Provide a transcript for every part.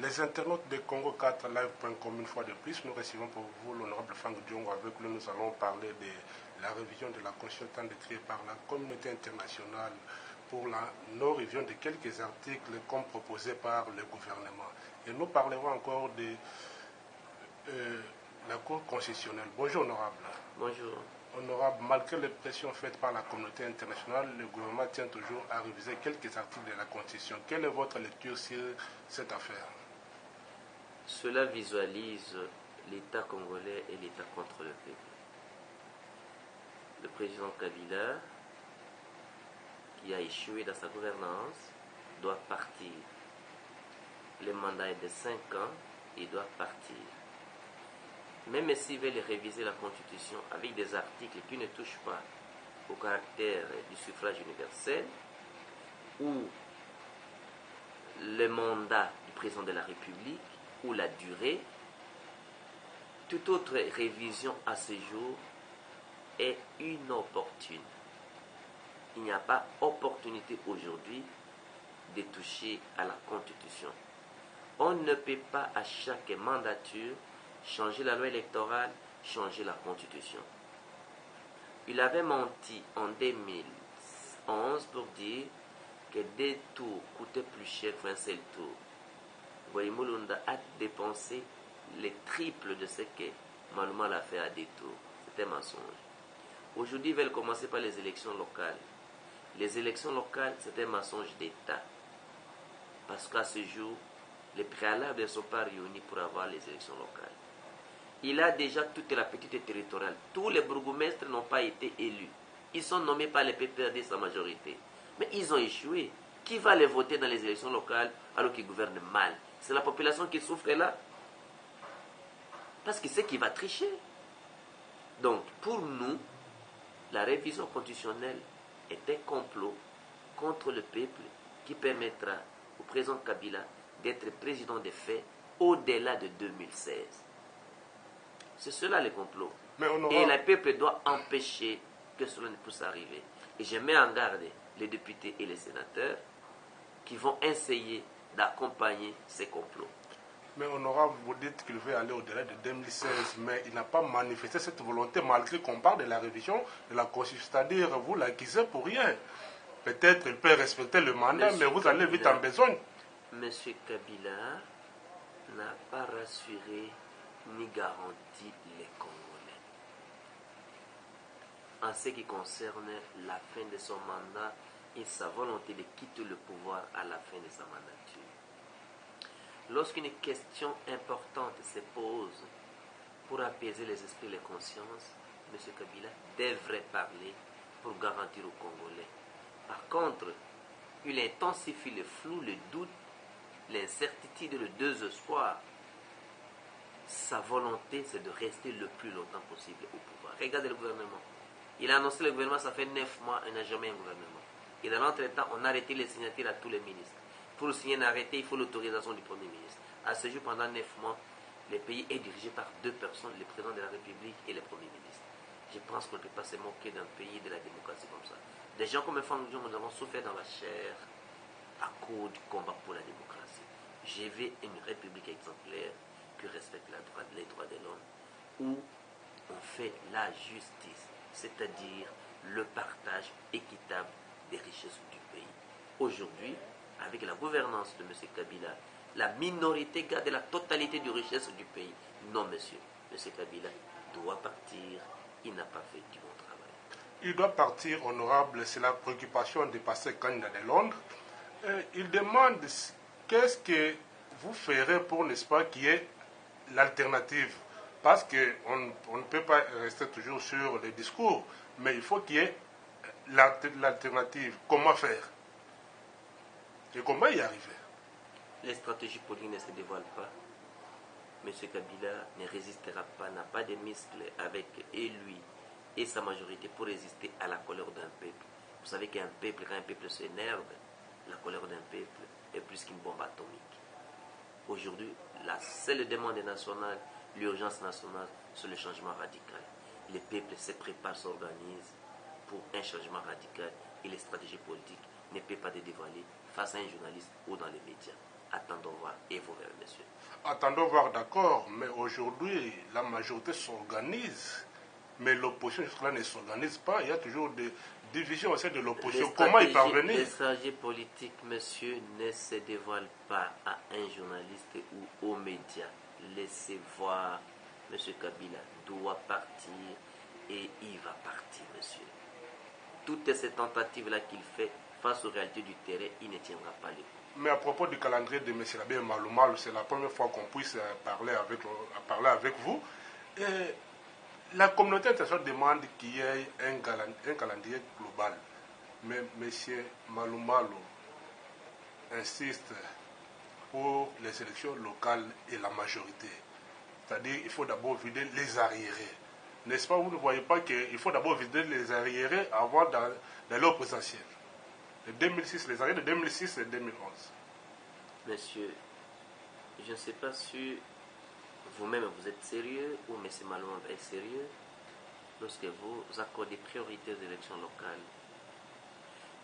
Les internautes de Congo 4 live.com, une fois de plus, nous recevons pour vous l'honorable Franck Diongo, avec qui nous allons parler de la révision de la Constitution décriée par la communauté internationale pour la non-révision de quelques articles comme proposé par le gouvernement. Et nous parlerons encore de la Cour constitutionnelle. Bonjour, honorable. Bonjour. Honorable, malgré les pressions faites par la communauté internationale, le gouvernement tient toujours à réviser quelques articles de la Constitution. Quelle est votre lecture sur cette affaire? Cela visualise l'État congolais et l'État contre le peuple. Le président Kabila, qui a échoué dans sa gouvernance, doit partir. Le mandat est de 5 ans, il doit partir. Même s'ils veulent réviser la Constitution avec des articles qui ne touchent pas au caractère du suffrage universel ou le mandat du président de la République ou la durée, toute autre révision à ce jour est inopportune. Il n'y a pas opportunité aujourd'hui de toucher à la Constitution. On ne peut pas à chaque mandature changer la loi électorale, changer la Constitution. Il avait menti en 2011 pour dire que 2 tours coûtaient plus cher qu'un seul tour. Mulunda a dépensé les triples de ce que Manouma a fait à 2 tours. C'était un mensonge. Aujourd'hui, ils veulent commencer par les élections locales. Les élections locales, c'est un mensonge d'État. Parce qu'à ce jour, les préalables ne sont pas réunis pour avoir les élections locales. Il a déjà toute la petite territoriale. Tous les bourgmestres n'ont pas été élus. Ils sont nommés par les PPRD sa majorité. Mais ils ont échoué. Qui va les voter dans les élections locales alors qu'ils gouvernent mal? C'est la population qui souffre là. Parce que c'est qui va tricher. Donc, pour nous, la révision constitutionnelle est un complot contre le peuple qui permettra au président Kabila d'être président des faits au-delà de 2016. C'est cela le complot. Et le peuple doit empêcher que cela ne puisse arriver. Et je mets en garde les députés et les sénateurs qui vont essayer d'accompagner ces complots. Mais honorable, vous dites qu'il veut aller au-delà de 2016, mais il n'a pas manifesté cette volonté malgré qu'on parle de la révision de la Constitution. C'est-à-dire, vous l'accusez pour rien. Peut-être qu'il peut respecter le mandat, mais vous allez vite en besogne. Monsieur Kabila n'a pas rassuré ni garanti les Congolais. En ce qui concerne la fin de son mandat et sa volonté de quitter le pouvoir à la fin de sa mandature. Lorsqu'une question importante se pose pour apaiser les esprits et les consciences, M. Kabila devrait parler pour garantir aux Congolais. Par contre, il intensifie le flou, le doute, l'incertitude et le désespoir. Sa volonté, c'est de rester le plus longtemps possible au pouvoir. Regardez le gouvernement. Il a annoncé le gouvernement, ça fait 9 mois, il n'a jamais un gouvernement. Et dans l'entretemps, on a arrêté les signatures à tous les ministres. Pour signer un arrêté, il faut l'autorisation du Premier ministre. À ce jour, pendant 9 mois, le pays est dirigé par 2 personnes, le président de la République et le Premier ministre. Je pense qu'on ne peut pas se moquer d'un pays de la démocratie comme ça. Des gens comme Franck Diongo, nous avons souffert dans la chair à cause du combat pour la démocratie. Je veux une république exemplaire qui respecte les droits de l'homme, où on fait la justice, c'est-à-dire le partage équitable des richesses du pays. Aujourd'hui, avec la gouvernance de M. Kabila, la minorité garde la totalité des richesses du pays. Non, monsieur. M. Kabila doit partir. Il n'a pas fait du bon travail. Il doit partir, honorable. C'est la préoccupation de passer candidat de Londres. Il demande qu'est-ce que vous ferez pour, n'est-ce pas, qu'il y ait l'alternative. Parce qu'on ne peut pas rester toujours sur les discours, mais il faut qu'il y ait l'alternative. Comment faire? Et comment y arriver? Les stratégies politiques ne se dévoilent pas. M. Kabila ne résistera pas, n'a pas de muscles avec lui et sa majorité pour résister à la colère d'un peuple. Vous savez qu'un peuple, quand un peuple s'énerve, la colère d'un peuple est plus qu'une bombe atomique. Aujourd'hui, la seule demande nationale, l'urgence nationale, c'est le changement radical. Les peuples se préparent, s'organisent pour un changement radical et les stratégies politiques ne peuvent pas les dévoiler face à un journaliste ou dans les médias. attendons voir et vous verrez, monsieur. Attendons voir, d'accord, mais aujourd'hui, la majorité s'organise, mais l'opposition jusque-là ne s'organise pas. Il y a toujours des divisions au sein de l'opposition. Comment y parvenir? Les stratégies politiques, monsieur, ne se dévoilent pas à un journaliste ou aux médias. Laissez voir, monsieur Kabila doit partir et il va partir, monsieur. Toutes ces tentatives-là qu'il fait face aux réalités du terrain, il ne tiendra pas le coup. Mais à propos du calendrier de M. Labé Maloumal, c'est la première fois qu'on puisse parler avec vous. Et la communauté internationale demande qu'il y ait un calendrier global. Mais M. Maloumalou insiste pour les élections locales et la majorité. C'est-à-dire qu'il faut d'abord vider les arriérés. N'est-ce pas? Vous ne voyez pas qu'il faut d'abord vider les arriérés avant d'aller au présidentiel. De 2006, les arriérés de 2006 et 2011. Monsieur, je ne sais pas si vous-même vous êtes sérieux ou M. Maloumal est sérieux lorsque vous accordez priorité aux élections locales.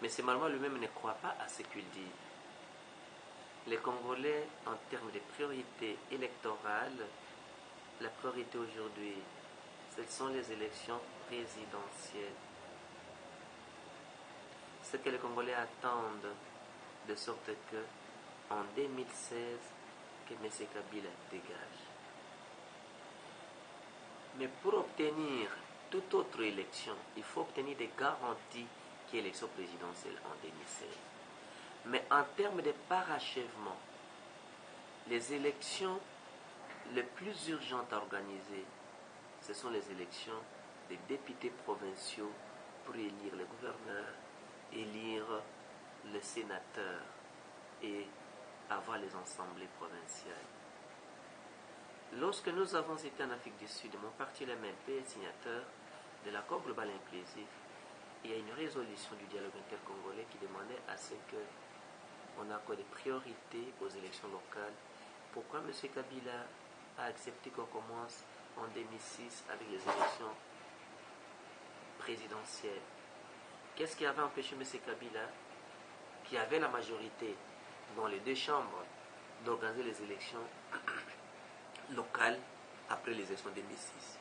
M. Maloumal lui-même ne croit pas à ce qu'il dit. Les Congolais, en termes de priorité électorale, la priorité aujourd'hui, ce sont les élections présidentielles. Ce que les Congolais attendent, de sorte que, en 2016, que M. Kabila dégage. Mais pour obtenir toute autre élection, il faut obtenir des garanties qu'il y ait élection présidentielle en 2016. Mais en termes de parachèvement, les élections les plus urgentes à organiser, ce sont les élections des députés provinciaux pour élire les gouverneurs, élire les sénateurs et avoir les assemblées provinciales. Lorsque nous avons été en Afrique du Sud, mon parti, le MLP, est signateur de l'accord global inclusif. Il y a une résolution du dialogue intercongolais qui demandait à ce qu'on accorde des priorités aux élections locales. Pourquoi M. Kabila a accepté qu'on commence en 2006 avec les élections présidentielles? Qu'est-ce qui avait empêché M. Kabila, qui avait la majorité dans les deux chambres, d'organiser les élections locales après les élections 2006?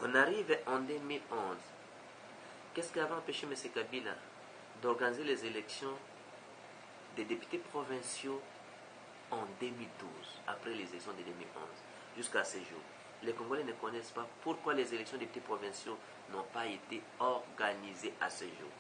On arrive en 2011. Qu'est-ce qui avait empêché M. Kabila d'organiser les élections des députés provinciaux en 2012, après les élections de 2011, jusqu'à ce jour? Les Congolais ne connaissent pas pourquoi les élections des députés provinciaux n'ont pas été organisées à ce jour.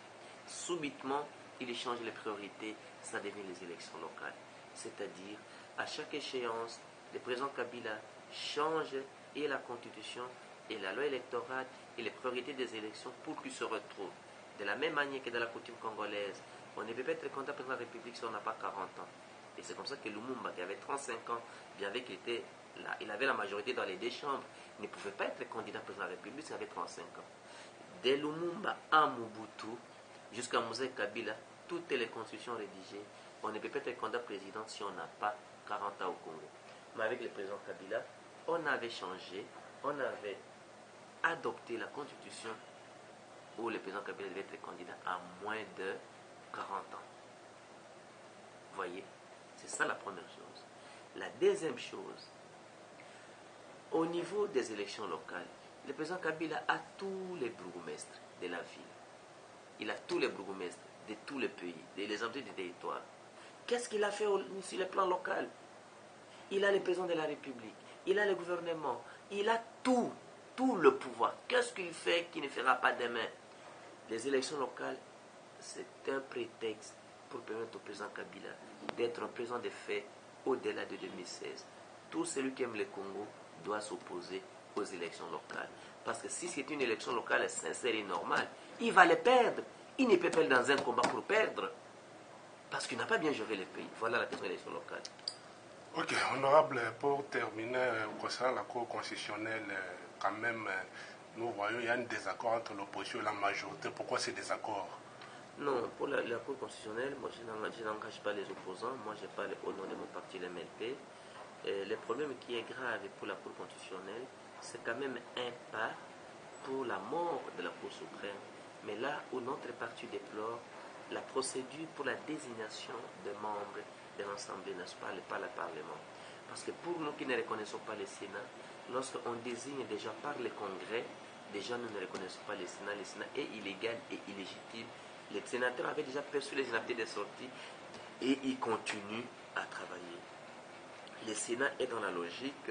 Subitement, ils changent les priorités, ça devient les élections locales. C'est-à-dire, à chaque échéance, le président Kabila change et la constitution et la loi électorale et les priorités des élections pour qu'ils se retrouvent. De la même manière que dans la coutume congolaise, on ne peut pas être candidat président de la République si on n'a pas 40 ans. Et c'est comme ça que Lumumba, qui avait 35 ans, bien qu'il était là, il avait la majorité dans les deux chambres, ne pouvait pas être candidat président de la République s'il avait 35 ans. De Lumumba à Mobutu, jusqu'à Mosé Kabila, toutes les constitutions rédigées, on ne peut pas être candidat président si on n'a pas 40 ans au Congo. Mais avec le président Kabila, on avait changé, on avait adopté la constitution où le président Kabila devait être candidat à moins de 40 ans. Vous voyez, c'est ça la première chose. La deuxième chose, au niveau des élections locales, le président Kabila a tous les bourgmestres de la ville. Il a tous les bourgmestres de tous les pays, des entités du territoire. Qu'est-ce qu'il a fait sur le plan local? Il a le président de la République, il a le gouvernement, il a tout le pouvoir. Qu'est-ce qu'il fait qu'il ne fera pas demain? Les élections locales, c'est un prétexte pour permettre au président Kabila d'être un président de fait au-delà de 2016. Tout celui qui aime le Congo doit s'opposer aux élections locales. Parce que si c'est une élection locale sincère et normale, il va les perdre. Il ne peut pas être dans un combat pour perdre. Parce qu'il n'a pas bien géré le pays. Voilà la question de l'élection locale. Ok, honorable, pour terminer, concernant la Cour constitutionnelle, quand même, nous voyons qu'il y a un désaccord entre l'opposition et la majorité. Pourquoi ces désaccords? Non, pour la Cour constitutionnelle, moi je n'engage pas les opposants. Moi je parle au nom de mon parti, l'MLP. Le problème qui est grave pour la Cour constitutionnelle, c'est quand même un pas pour la mort de la Cour suprême. Mais là où notre parti déplore la procédure pour la désignation des membres de l'Assemblée nationale et pas le Parlement. Parce que pour nous qui ne reconnaissons pas le Sénat, lorsqu'on désigne déjà par le Congrès, déjà nous ne reconnaissons pas le Sénat est illégal et illégitime. Les sénateurs avaient déjà perçu les inaptitudes de sortie et ils continuent à travailler. Le Sénat est dans la logique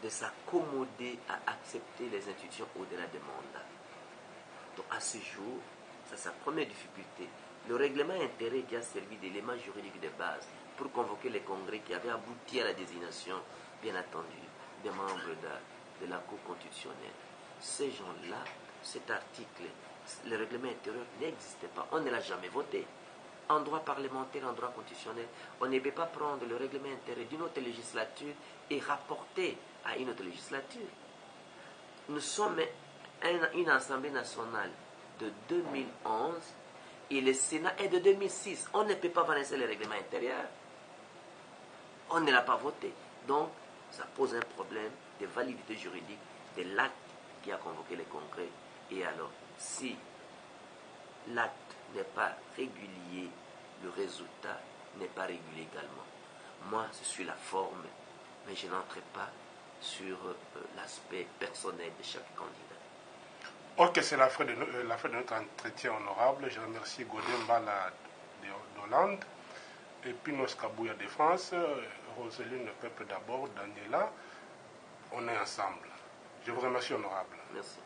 de s'accommoder à accepter les institutions au-delà des mandats. Donc à ce jour, c'est sa première difficulté. Le règlement intérieur qui a servi d'élément juridique de base pour convoquer les congrès qui avaient abouti à la désignation, bien entendu, des membres de la Cour constitutionnelle. Ces gens-là, cet article, le règlement intérieur n'existait pas. On ne l'a jamais voté. En droit parlementaire, en droit constitutionnel, on ne peut pas prendre le règlement intérieur d'une autre législature et rapporter à une autre législature. Nous sommes une Assemblée nationale de 2011 et le Sénat est de 2006. On ne peut pas balancer le règlement intérieur. On ne l'a pas voté. Donc, ça pose un problème de validité juridique de l'acte qui a convoqué le congrès. Et alors, si l'acte n'est pas régulier, le résultat n'est pas régulier également. Moi, je suis la forme, mais je n'entre pas sur l'aspect personnel de chaque candidat. Ok, c'est la fin de notre entretien honorable. Je remercie Godin Mbala d'Hollande, et Pinos Kabouya de France, Roselyne Le Peuple d'abord, Daniela. On est ensemble. Je vous remercie, honorable. Merci.